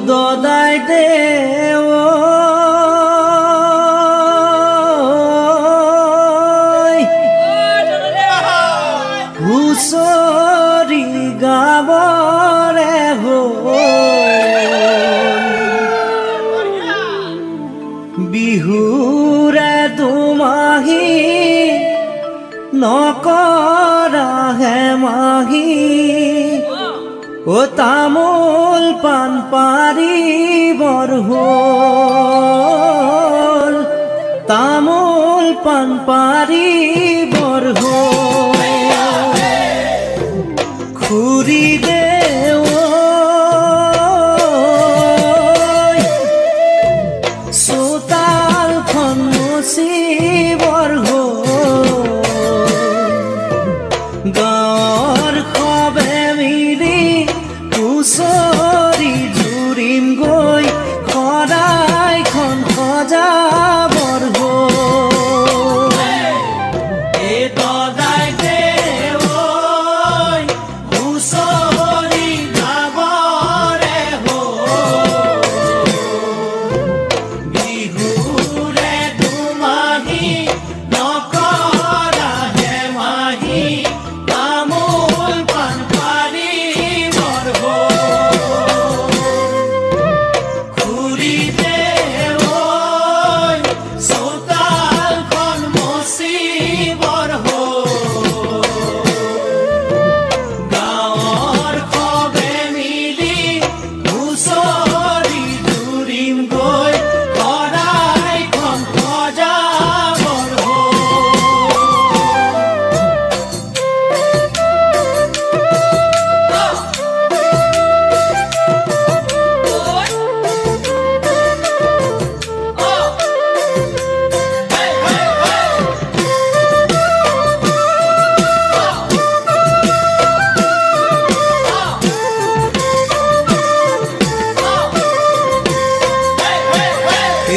দদাই দে হুঁচৰি গাবৰে বিহুৰে দুমাহী নকৰা হেমাহী ও তামোল পাণ পাৰিবৰ হ'ল তামোল পাণ পাৰিবৰ হ'ল খুৰি দে চোতালখন মুচিবৰ হ'ল গাঁৱৰ সবে মিলি হুঁচৰি জুৰিম গৈ শৰাইখন সজাবৰ হ'ল এই দদাই দে হুঁচৰি গাবৰে হ'ল বিহুৰে দুমাহী নকৰা হেমাহী তামোল পাণ পাৰিবৰ হ'ল খুৰি দে চোতালখন মুচিবৰ হ'ল গাঁৱৰ সবে মিলি হুঁচৰি জুৰিম গৈ শৰাইখন সজাবৰ হ'ল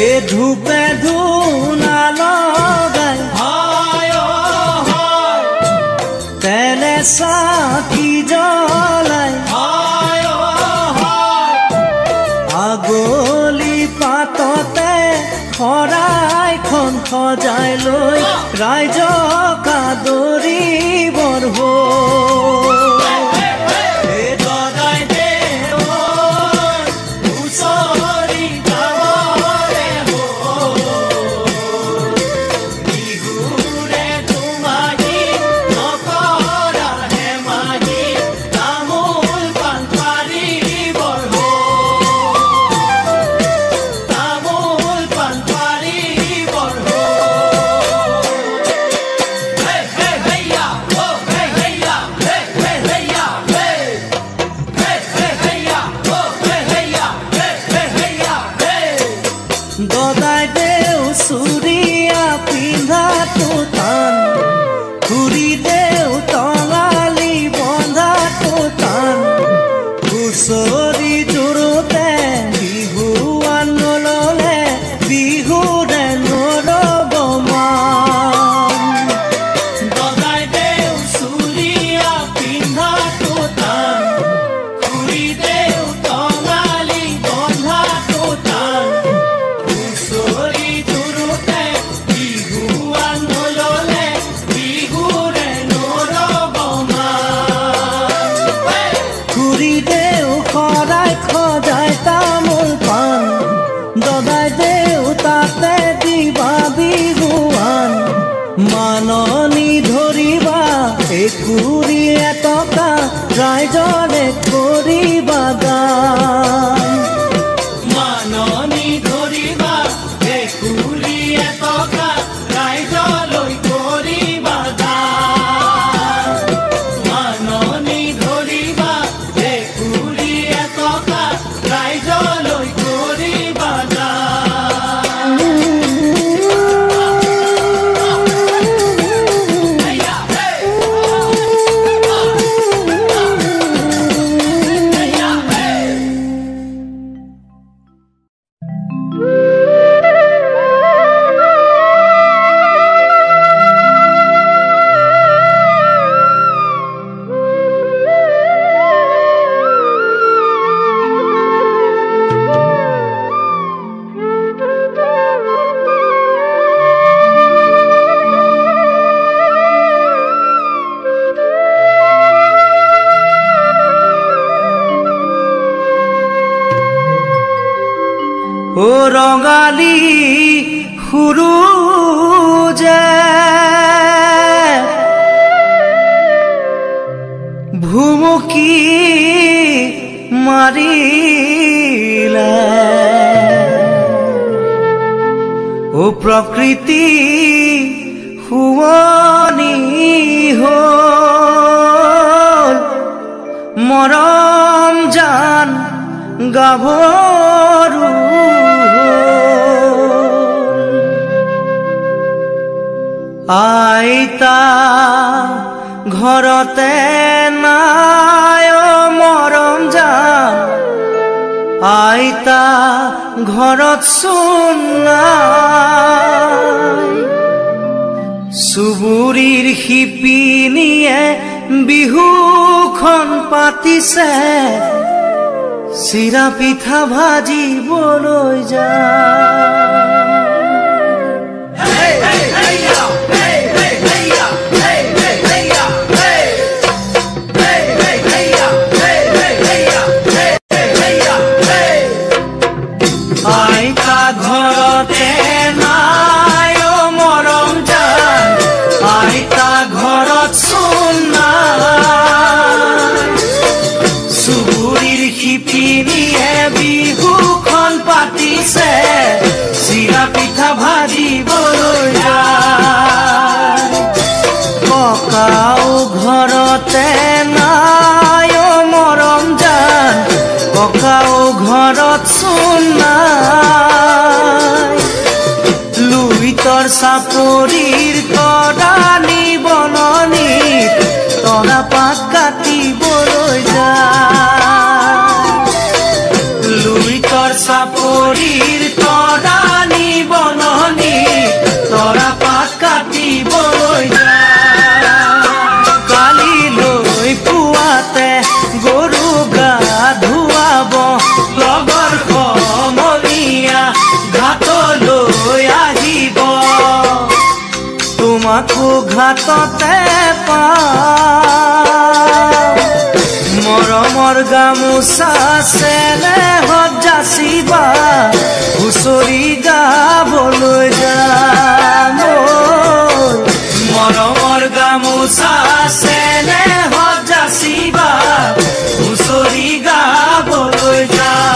এ ধূপে ধূনা লগাই তেলে চাকি জ্বলাই আগলি পাততে শৰাইখন সজাই লৈ ৰাইজক আদৰিবৰ হ'ল এই দদাই দে হুঁচৰি গাবৰে হ'ল বিহুৰে দুমাহী নকৰা হেমাহী তামোল পাণ পাৰিবৰ হ'ল তামোল পাণ পাৰিবৰ হ'ল হে হে হেয়া হে হেয়া হে হে ও ৰঙালী সুৰুজে ভুমুকি মাৰিলে ও প্ৰকৃতি শুৱনি হ'ল মৰম জান গাভৰু আইতা ঘৰতে নাই মৰম জান আইতা ঘৰত চোন নাই চুবুৰীৰ শিপিনীয়ে বিহুখন পাতিছে চিৰা পিঠা ভাজিবলৈ যায় আইতা ঘৰতে নাই মৰম জান আইতা ঘৰত চোন নাই চুবুৰীৰ শিপিনীয়ে বিহুখন পাতিছে চিৰা পিঠা ভাজিবলৈ যায় ককাও ঘৰতে নাই মৰম জান ককাও ঘৰত চোন নাই লুইতৰ চাপৰিৰ তৰানি বননিত তৰা পাত কাটিবলৈ যায় লুইতৰ চাপৰিৰ তৰানি বননিত তৰা পাত কাটিবলৈ যায় কালিলৈ পুৱাতে গৰু গা ধুৱাব লগৰ সমনীয়া ঘাটলৈ আহিব তোমাকো ঘাটতে পাম মৰমৰ গামোচা চেনেহত যাচিবা হুঁচৰি গাবলৈ যাম মৰমৰ গামোচা চেনেহত যাচিবা হুঁচৰি গাবলৈ যাম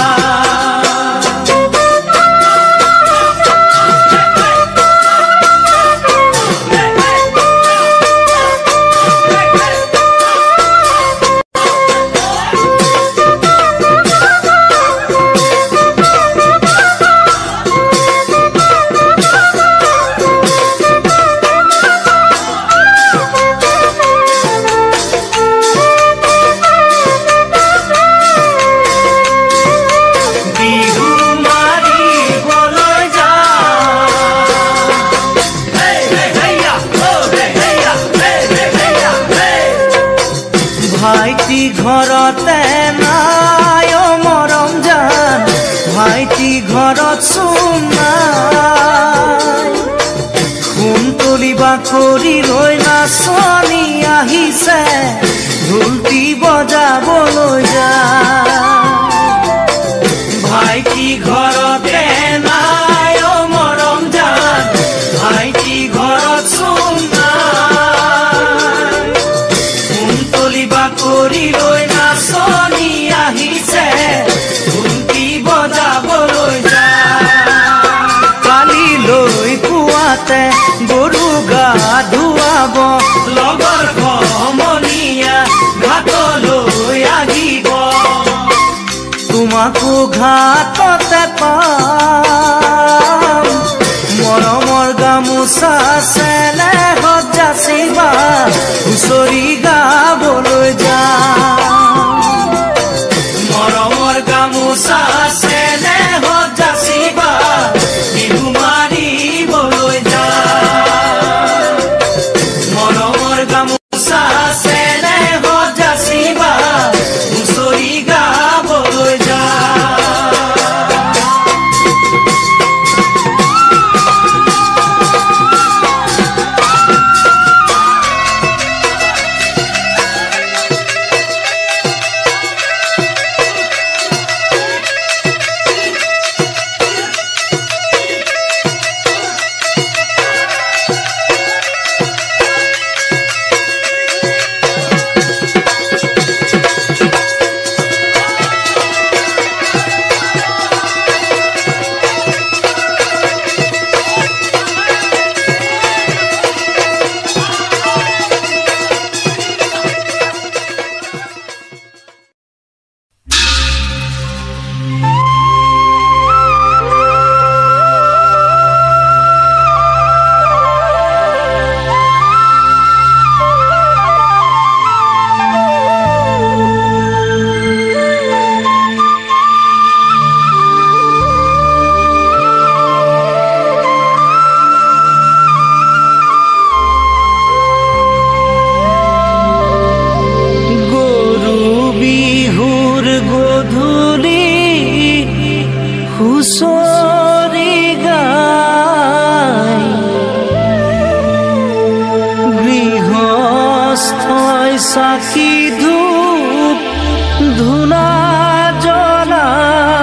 ভাইটি ঘৰতে নাই মৰম জান ভাইটি ঘৰত চোন নাই সোণ তুলিবা কৰি লৈ নাচনি আহিছে ঢোলটি বজাবলৈ যায় ভাইটি ঘৰতে নাই মৰম জান ভাইটি ঘৰত চোন নাই তুলিবা কৰি লৈ নাচনি আহিছে ঢোলটি বজাবলৈ যায় কালিলৈ পুৱাতে গৰু গা ধুৱাব লগৰ সমনীয়া ঘাটলৈ আহিব তোমাকো ঘাটতে পাম মৰমৰ গামোচা চেনেহত যাচিবা হুঁচৰি গাবলৈ যাম মৰমৰ গামোচা চেনেহত যাচিবা বিহু মাৰিবলৈ যাম মৰমৰ গামোচা চেনেহত যাচিবা হুঁচৰি গাবলৈ যাম হুঁচৰি গাই গৃহস্থই চাকি ধূপ ধূনা জ্বলাই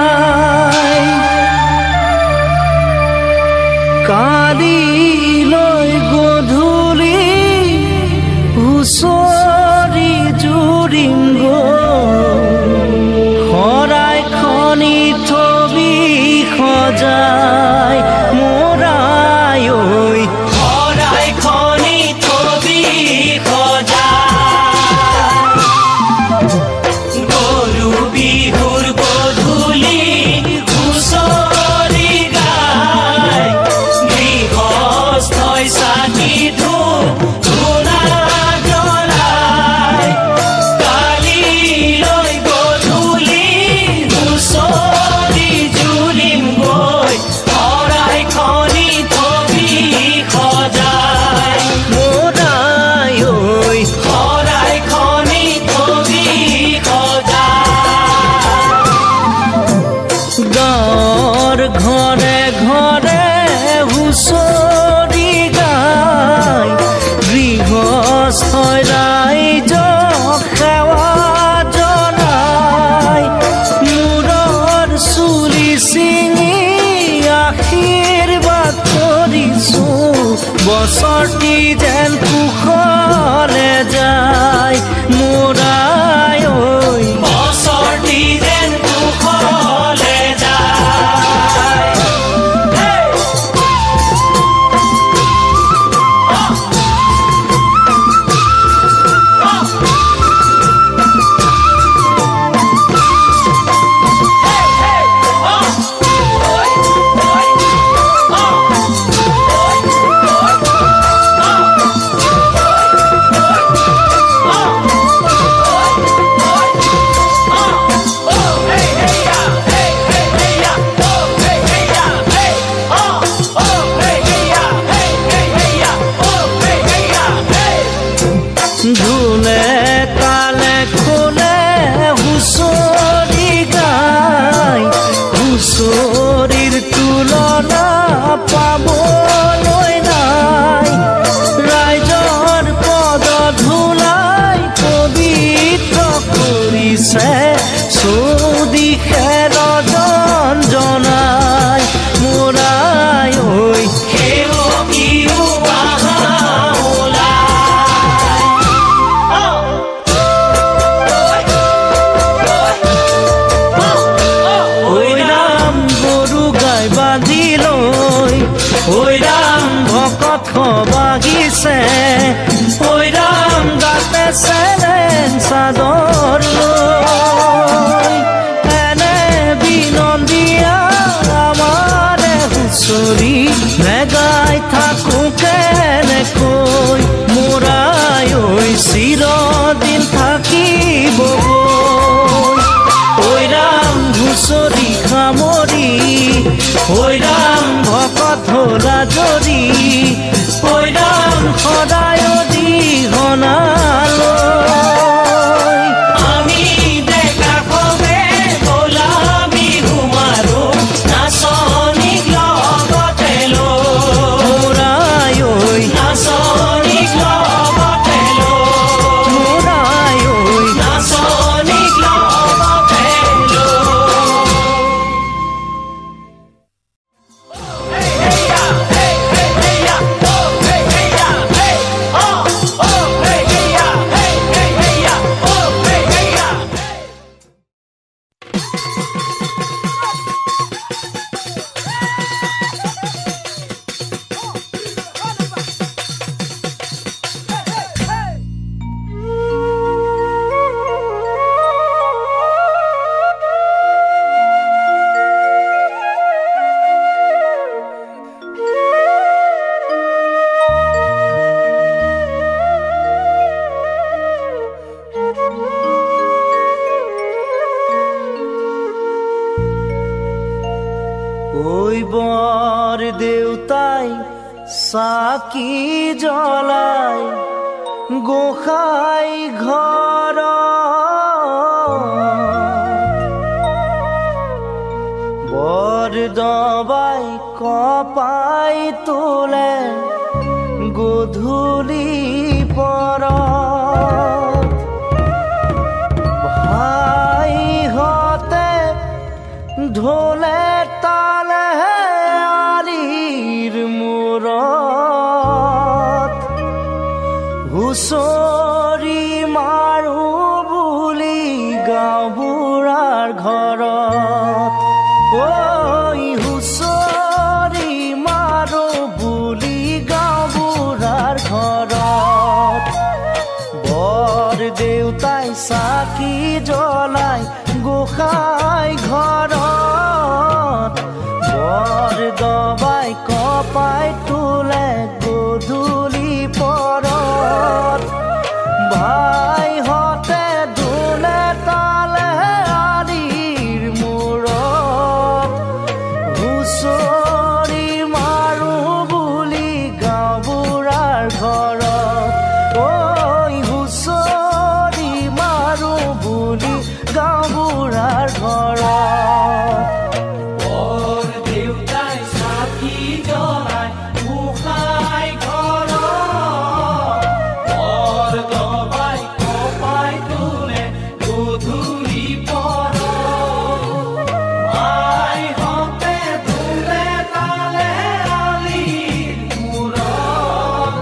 কালিলৈ গধূলি হুঁচৰি জুৰিম শৰাই খনি থবি সজাই মোৰাই ঐ শৰাই খনি থবি সজাই গৰু বিহুৰ গধূলি হুঁচৰি গাই গৃহস্থই চাকি ধূপ ধূনা জ্বলাই কালিলৈ গধূলি হুঁচৰি জুৰিম গৈ শৰাই খনি থবি সজাই মোৰাই ঐ শৰাই খনি থবি সজাই গাঁৱৰ ঘৰে ঘৰে হুঁচৰি গাই গৃহস্থই ৰাইজক সেৱা জনাই মূৰৰ চুলি ছিঙি আশীৰ্বাদ কৰিছো বছৰটি যেন কুশলে যায় মোৰাই ঐ বছৰটি যেন কুশলে যায় ঢোলে তালে খোলে হুঁচৰি গাই হুঁচৰিৰ তুলনা পাবলৈ নাই ৰাইজৰ পদ ধূলাই পবিত্ৰ কৰিছে চৌদিশে ৰজন জনাই মোৰাই ঐ সেৱকীও আহা ঐ ৰাম ভকত বাগিছে ঐ ৰাম গাতে চেলেং চাদৰ লৈ এনে বিনন্দীয়া আমাৰে হুঁচৰি নেগাই থাকো কেনেকৈ মোৰাই ঐ চিৰদিন থাকিব ঐ ৰাম হুঁচৰি সামৰি ঐ ৰাম ভকত होला জৰি ঐ ৰাম সদায় দিহনালৈ আমি ডেকা কবে বোলা বিহু মাৰো নাচনীক লগতে লৈ মোৰাই ঐ নাচনীক লগতে লৈ মোৰাই ঐ নাচনীক লগতে লৈ ঐ বৰ দেউতাই চাকি জ্বলাই গোসাই ঘৰ বৰদবাই কপাই তোলে গধূলি পৰত ভাইহঁতে ঢোলে তালে আলিৰ মূৰত হুঁচৰি মাৰো বুলি গাঁওবুঢ়াৰ ঘৰত ঐ হুঁচৰি মাৰো বুলি গাঁওবুঢ়াৰ ঘৰত বৰদেউতাই চাকি জ্বলাই গোসাঁই ঘৰত বৰদবাই কপাই তোলে গধূলি পৰত ভাইহঁতে ঢোলে তালে আলিৰ মূৰত হুঁচৰি মাৰো বুলি গাঁওবুঢ়াৰ ঘৰত ঐ হুঁচৰি মাৰো বুলি গাঁওবুঢ়াৰ ঘৰত বৰদেউতাই চাকি জ্বলাই গোসাঁই ঘৰত বৰদবাই কপাই তোলে গধূলি পৰত ভাইহঁতে ঢোলে তালে আলিৰ মূৰত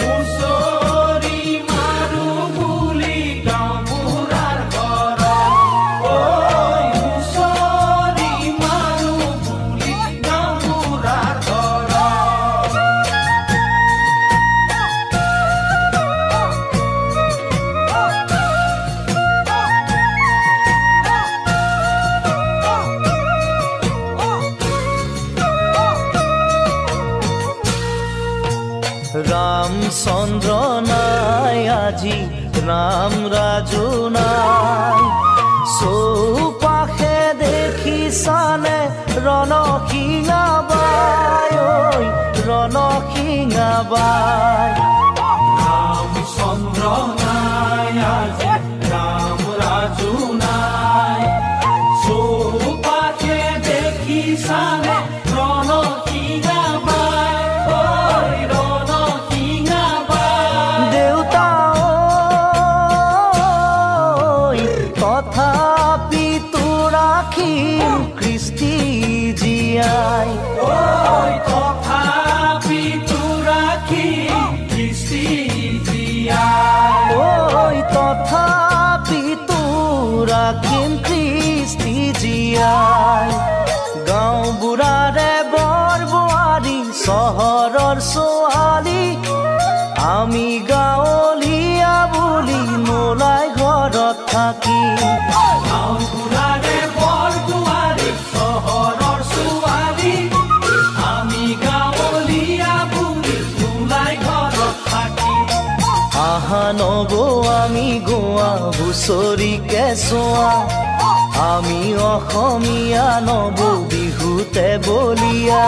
হুঁচৰি মাৰো বুলি গাঁওবুঢ়াৰ ঘৰত ঐ হুঁচৰি মাৰো বুলি গাঁওবুঢ়াৰ ঘৰত ৰামচন্দ্ৰ নাই আজি ৰাম ৰাজু নাই চৌপাশে দেখিছানে ৰণসিঙা বাই ঐ ৰণসিঙা বাই ৰামচন্দ্ৰ নাই আজি ৰাম ৰাজু নাই চৌপাশে দেখিছানে ৰণসিঙা বাই ঐ ৰণসিঙা বাই দেউতা ঐ তথাপি তোৰ ৰাখিম কৃষ্টি জীয়াই ঐ তথাপি তোৰ ৰাখিম কৃষ্টি জীয়াই ঐ তথাপি তোৰ ৰাখিম কৃষ্টি জীয়াই গাঁওবুঢ়াৰে বৰ বোৱাৰী চহৰৰ ছোৱালী আমি গাঁৱলীয়া বুলি নোলাই ঘৰত থাকি গাঁওবুঢ়াৰে বৰ বোৱাৰী চহৰৰ ছোৱালী আমি গাঁৱলীয়া বুলি নোলাই ঘৰত থাকি আহা নবৌ আমি গোৱা হুঁচৰি কেঁচুৱা আমি অসমীয়া নবৌ বিহুতে বলিয়া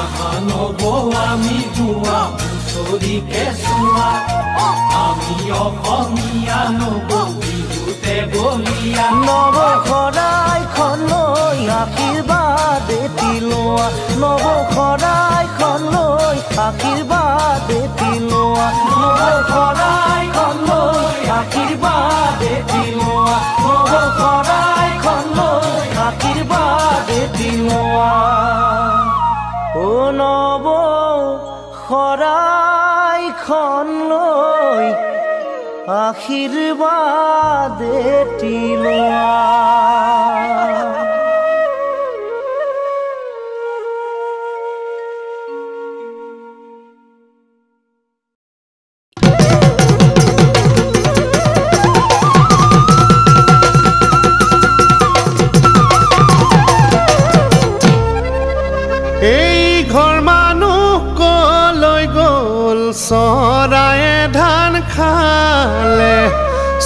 আহা নবৌ আমি গোৱা হুঁচৰি কেঁচুৱা আমি অসমীয়া নবৌ বিহুতে বলিয়া নৱ শৰাইখন লৈ আশীৰ্বাদ এটি লোৱা নৱ শৰাইখন লৈ আশীৰ্বাদ এটি লোৱা নৱ শৰাইখন লৈ আশীৰ্বাদ এটি লোৱা নৱ শৰাইখন লৈ আশীৰ্বাদ এটি লোৱা ও নৱ শৰাইখন লৈ আশীৰ্বাদ এটি লোৱা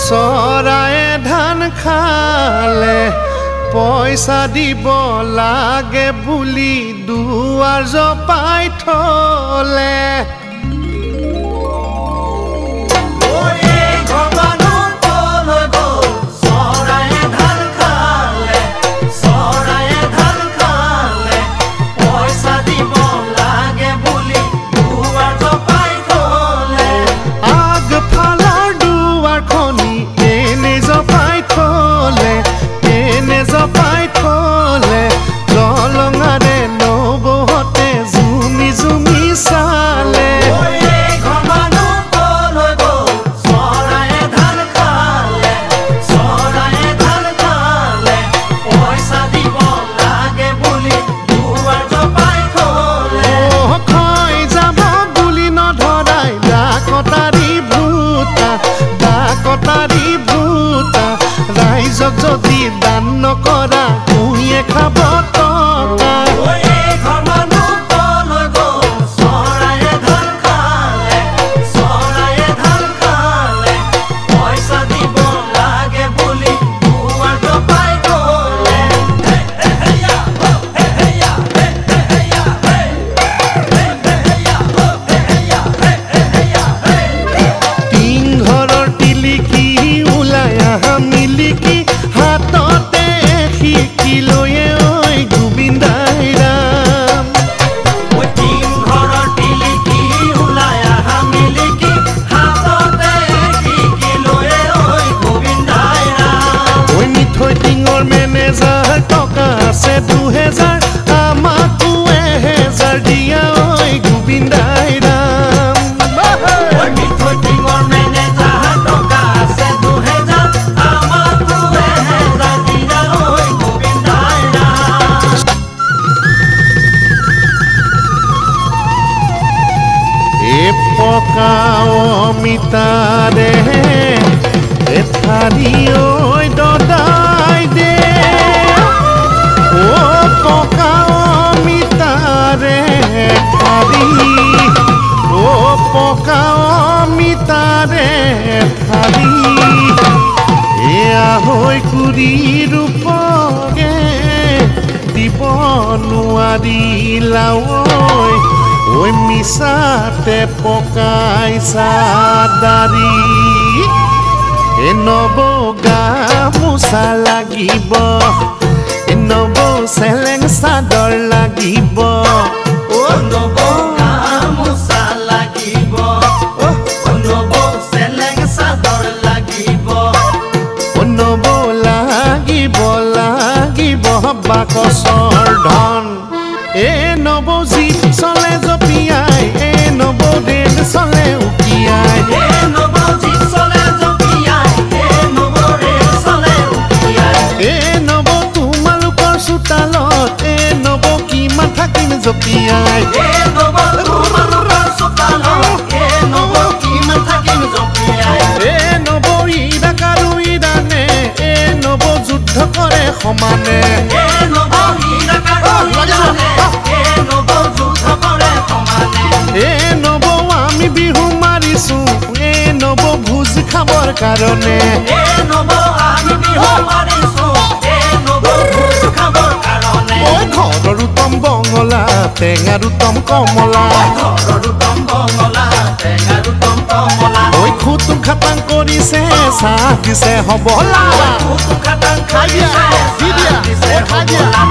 চৰায়ে ধান খালে পইচা দিব লাগে বুলি দুৱাৰ জপাই থলে চৰায়ে ধান খালে অমিতাৰে এঠাৰি ঐ দদাই দে ও পকা অমিতাৰে এঠাৰি ও পকা অমিতাৰে এঠাৰি এয়া হৈ কুৰি ৰূপকে দিব নোৱাৰিলা ঐ মিছাতে পকাইছা দাড়ি এ নব গামোচা লাগিব এ নব চেলেং চাদৰ লাগিব নব গামোচা লাগিব নব চেলেং চাদৰ লাগিব নব লাগিব লাগিব বাকচৰ ধন এ নব জীপ চলে জপিয়াই এ নব ৰেল চলে উকিয়াই এ নব জীপ চলে জপিয়াই এ নব ৰেল চলে উকিয়াই এ নব তোমালোকৰ চোতালত এ নব কিমান থাকিম জপিয়াই এ নব তোমালোকৰ চোতালত এ নব কিমান থাকিম জপিয়াই এ নব ইৰাক আৰু ইৰাণে এ নব যুদ্ধ কৰে সমানে এ নব ইৰাক আৰু ইৰাণে এ নব যুদ্ধ কৰে সমানে এ নব আমি বিহু মাৰিছো এ নব ভোজ খাবৰ কাৰণে এ নব আমি বিহু মাৰিছো এ নব ভোজ খাবৰ কাৰণে ঐ ঘৰৰ উত্তম বঙলা টেঙাৰ উত্তম কমলা ঘৰৰ উত্তম বঙলা টেঙাৰ উত্তম কমলা ঐ খুতুম খাটাং কৰিছে চাহ দিছে হবলা খুতুম খাটাং খাইছে দি দিয়া, দিছে খাই দিয়া। হবলা